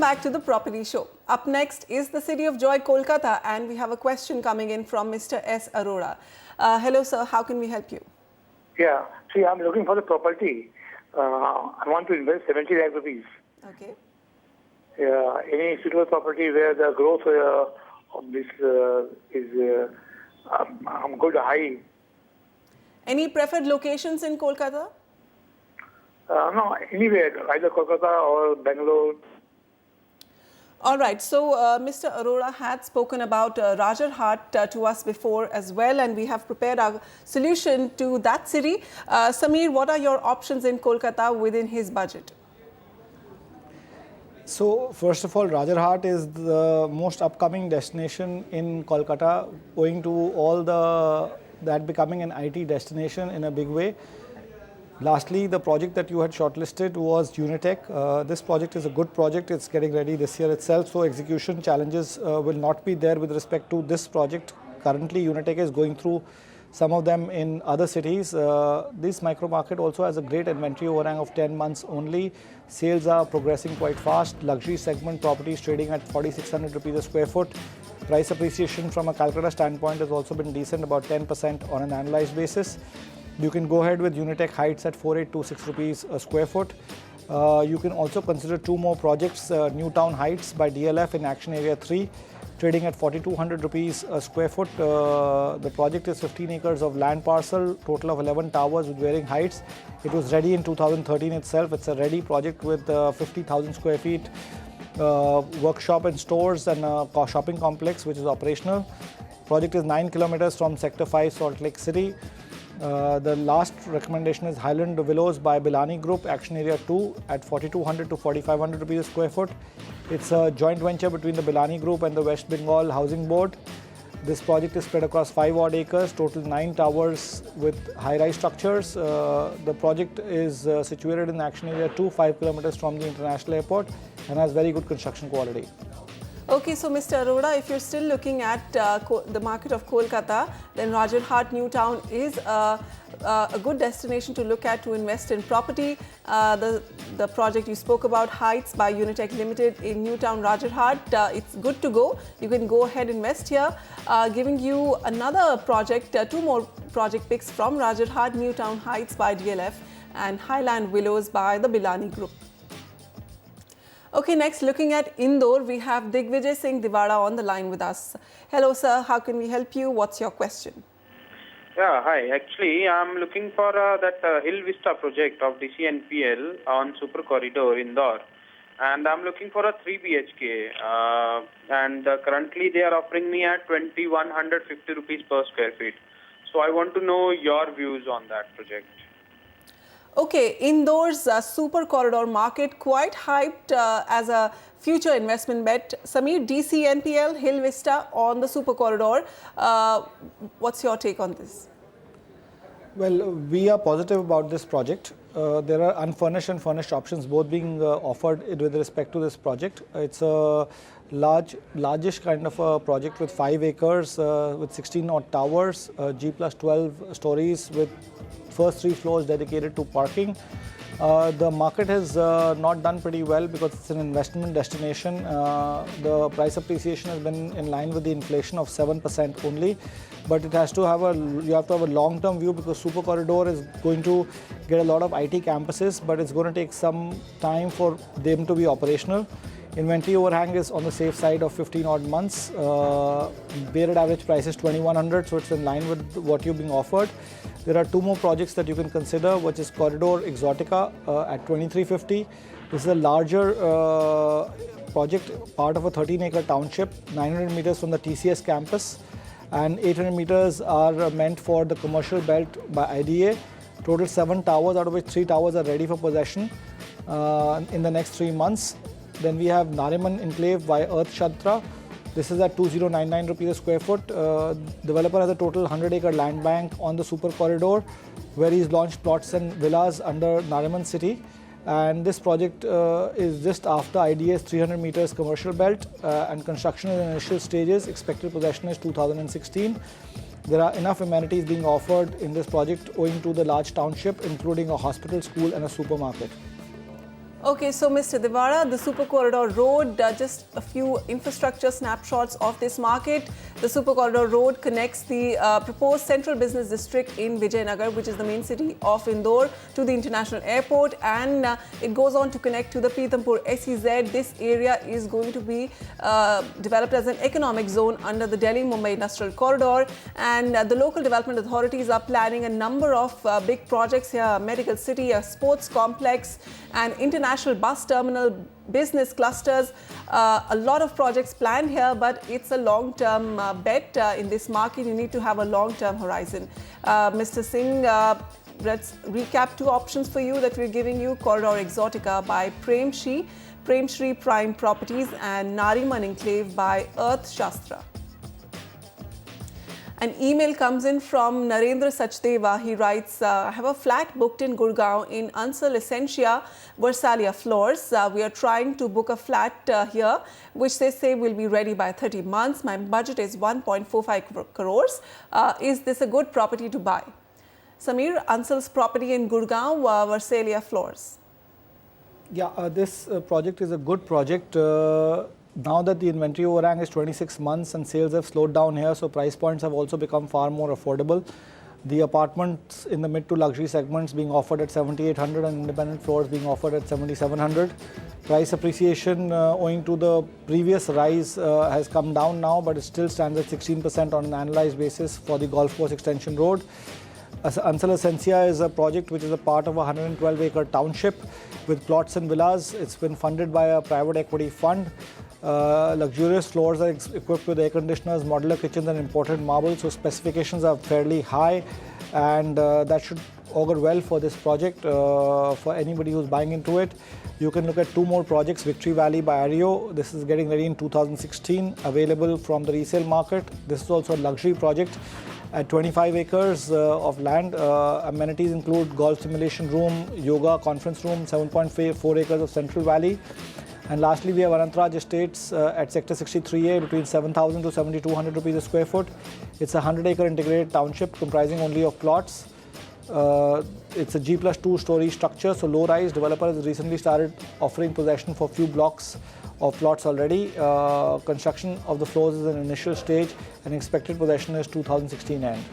Welcome back to the Property Show. Up next is the City of Joy, Kolkata, and we have a question coming in from Mr. S. Arora. Hello, sir. How can we help you? Yeah. See, I'm looking for the property. I want to invest 70 lakh rupees. Okay. Any suitable property where the growth of this is good, high. Any preferred locations in Kolkata? No, anywhere, either Kolkata or Bangalore. All right. So, Mr. Arora had spoken about Rajarhat to us before as well, and we have prepared our solution to that city. Samir, what are your options in Kolkata within his budget? So, first of all, Rajarhat is the most upcoming destination in Kolkata, owing to all that becoming an IT destination in a big way. Lastly, the project that you had shortlisted was Unitech. This project is a good project. It's getting ready this year itself, so execution challenges will not be there with respect to this project. Currently, Unitech is going through some of them in other cities. This micro market also has a great inventory overhang of 10 months only. Sales are progressing quite fast. Luxury segment properties trading at 4,600 rupees a square foot. Price appreciation from a Calcutta standpoint has also been decent, about 10% on an annualized basis. You can go ahead with Unitech Heights at 4,826 rupees a square foot. You can also consider two more projects, Newtown Heights by DLF in Action Area 3, trading at 4,200 rupees a square foot. The project is 15 acres of land parcel, total of 11 towers with varying heights. It was ready in 2013 itself. It's a ready project with 50,000 square feet, workshop and stores, and a shopping complex which is operational. Project is 9 kilometers from Sector 5, Salt Lake City. The last recommendation is Highland Villas by Bilani Group, Action Area 2 at 4,200 to 4,500 rupees a square foot. It's a joint venture between the Bilani Group and the West Bengal Housing Board. This project is spread across 5 odd acres, total 9 towers with high-rise structures. The project is situated in Action Area 2, 5 kilometers from the international airport, and has very good construction quality. Okay, so Mr. Arora, if you're still looking at the market of Kolkata, then Rajarhat Newtown is a good destination to look at to invest in property. The project you spoke about, Heights by Unitech Limited in Newtown, Rajarhat, it's good to go. You can go ahead and invest here. Giving you another project, two more project picks from Rajarhat, Newtown Heights by DLF and Highland Villas by the Bilani Group. Okay, next looking at Indore, we have Digvijay Singh Diwara on the line with us. Hello sir, how can we help you? What's your question? Yeah, hi. Actually, I'm looking for that Hill Vista project of DCNPL on Super Corridor, Indore. And I'm looking for a 3 BHK. And currently they are offering me at 2,150 rupees per square feet. So I want to know your views on that project. Okay, Indore's Super Corridor market quite hyped as a future investment bet. Samir, DCNPL, Hill Vista on the Super Corridor. What's your take on this? Well, we are positive about this project. There are unfurnished and furnished options both being offered with respect to this project. It's a largish kind of a project with 5 acres with 16 odd towers, G+12 stories with first 3 floors dedicated to parking. The market has not done pretty well because it's an investment destination. The price appreciation has been in line with the inflation of 7% only, but it has to have you have to have a long-term view because Super Corridor is going to get a lot of IT campuses, but it's going to take some time for them to be operational. Inventory overhang is on the safe side of 15 odd months. Weighted average price is 2,100, so it's in line with what you're being offered. There are 2 more projects that you can consider, which is Corridor Exotica at 2,350. This is a larger project, part of a 13-acre township, 900 meters from the TCS campus, and 800 meters are meant for the commercial belt by IDA. Total 7 towers, out of which 3 towers are ready for possession in the next 3 months. Then we have Nariman Enclave by Earth Shatra. This is at 2,099 rupees a square foot. Developer has a total 100-acre land bank on the Super Corridor, where he's launched plots and villas under Nariman City. And this project is just after IDA's 300 meters commercial belt, and construction is in initial stages. Expected possession is 2016. There are enough amenities being offered in this project owing to the large township, including a hospital, school and a supermarket. Okay, so Mr. Devara, the Super Corridor Road, just a few infrastructure snapshots of this market. The Super Corridor Road connects the proposed central business district in Vijayanagar, which is the main city of Indore, to the international airport, and it goes on to connect to the Pithampur SEZ. This area is going to be developed as an economic zone under the Delhi-Mumbai Industrial Corridor, and the local development authorities are planning a number of big projects here: a medical city, a sports complex, and international bus terminal, business clusters. A lot of projects planned here, but it's a long-term bet in this market. You need to have a long-term horizon. Mr. Singh, let's recap two options for you that we're giving you: Corridor Exotica by Prem Shri Prime Properties, and Nariman Enclave by Earth Shastra. An email comes in from Narendra Sachdeva. He writes, I have a flat booked in Gurgaon in Ansal Essentia, Versalia Floors. We are trying to book a flat here, which they say will be ready by 30 months. My budget is 1.45 crores. Is this a good property to buy? Samir, Ansal's property in Gurgaon, Versalia Floors. Yeah, this project is a good project. Now that the inventory overhang is 26 months and sales have slowed down here, so price points have also become far more affordable. The apartments in the mid to luxury segments being offered at 7,800 and independent floors being offered at 7,700. Price appreciation owing to the previous rise has come down now, but it still stands at 16% on an annualized basis for the Golf Course Extension Road. Ansal Essentia is a project which is a part of a 112-acre township with plots and villas. It's been funded by a private equity fund. Luxurious floors are equipped with air conditioners, modular kitchens and imported marble, so specifications are fairly high, and that should augur well for this project for anybody who's buying into it. You can look at two more projects: Victory Valley by Ario. This is getting ready in 2016, available from the resale market. This is also a luxury project at 25 acres of land. Amenities include golf simulation room, yoga, conference room, 7.4 acres of Central Valley. And lastly, we have Anantraj Estates at Sector 63A between 7,000 to 7,200 rupees a square foot. It's a 100-acre integrated township comprising only of plots. It's a G+2 story structure, so low-rise. Developer has recently started offering possession for few blocks of plots already. Construction of the floors is an initial stage, and expected possession is 2016 end.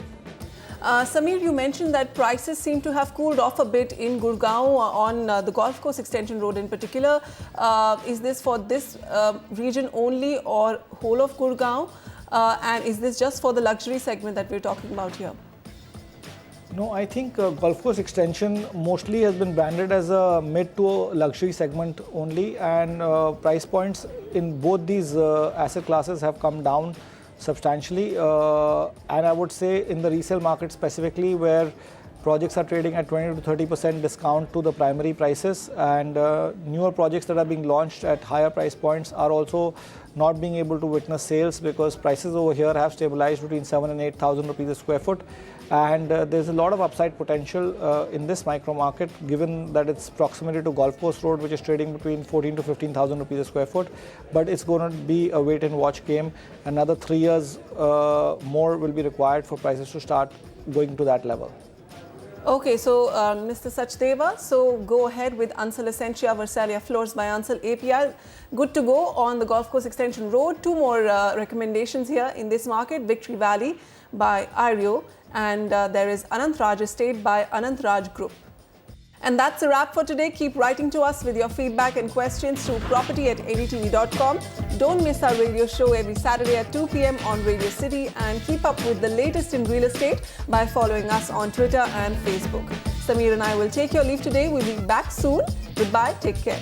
Samir, you mentioned that prices seem to have cooled off a bit in Gurgaon on the Golf Course Extension Road in particular. Is this for this region only or whole of Gurgaon? And is this just for the luxury segment that we're talking about here? No, I think Golf Course Extension mostly has been branded as a mid to luxury segment only, and price points in both these asset classes have come down substantially, and I would say in the resale market specifically, where projects are trading at 20 to 30% discount to the primary prices, and newer projects that are being launched at higher price points are also not being able to witness sales because prices over here have stabilized between 7,000 and 8,000 rupees a square foot, and there's a lot of upside potential in this micro market, given that its proximity to Golf Course Road, which is trading between 14,000 to 15,000 rupees a square foot. But it's going to be a wait and watch game. Another 3 years more will be required for prices to start going to that level. Okay, so Mr. Sachdeva, so go ahead with Ansal Essentia Versalia Floors by Ansal API. Good to go on the Golf Course Extension Road. Two more recommendations here in this market: Victory Valley by Ario, and there is Anantraj Estate by Anantraj Group. And that's a wrap for today. Keep writing to us with your feedback and questions to property@ndtv.com. Don't miss our radio show every Saturday at 2 p.m. on Radio City, and keep up with the latest in real estate by following us on Twitter and Facebook. Samir and I will take your leave today. We'll be back soon. Goodbye. Take care.